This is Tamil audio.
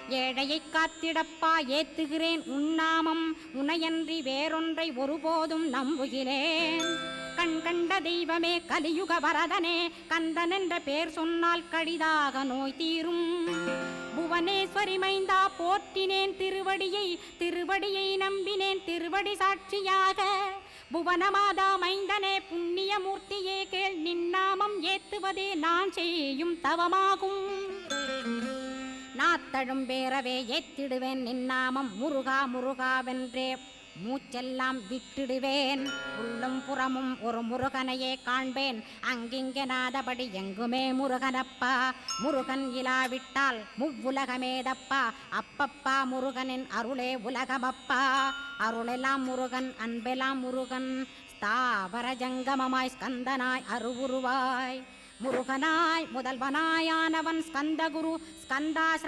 ஏழையைக் காத்திடப்பா ஏத்துகிறேன் உன்னாமம் உனையன்றி வேறொன்றை ஒருபோதும் நம்புகிறேன். கண் கண்ட தெய்வமே கலியுக வரதனே கந்தன் என்ற பேர் சொன்னால் கடிதாக நோய் தீரும். புவனேஸ்வரி மைந்தா போற்றினேன் திருவடியை நம்பினேன் திருவடி சாட்சியாக. புவனமாதா மைந்தனே புண்ணியமூர்த்தியே கேள் நின்னாமம் ஏத்துவதே நான் செய்யும் தவமாகும். நாத்தழும் பேரவே ஏத்திடுவேன் நின்னாமம் முருகா முருகாவென்றே மூச்செல்லாம் விட்டிடுவேன். உள்ளும் புறமும் ஒரு முருகனையே காண்பேன் அங்கிங்கெனாதபடி எங்குமே முருகனப்பா. முருகன் இலாவிட்டால் முவ்வுலகமேதப்பா. அப்பப்பா முருகனின் அருளே உலகமப்பா. அருளெல்லாம் முருகன் அன்பெல்லாம் முருகன் ஸ்தாவர ஜங்கமமாய் ஸ்கந்தனாய் அருவுருவாய் முருகனாய் முதல்வனாயானவன் ஸ்கந்தகுரு ஸ்கந்தா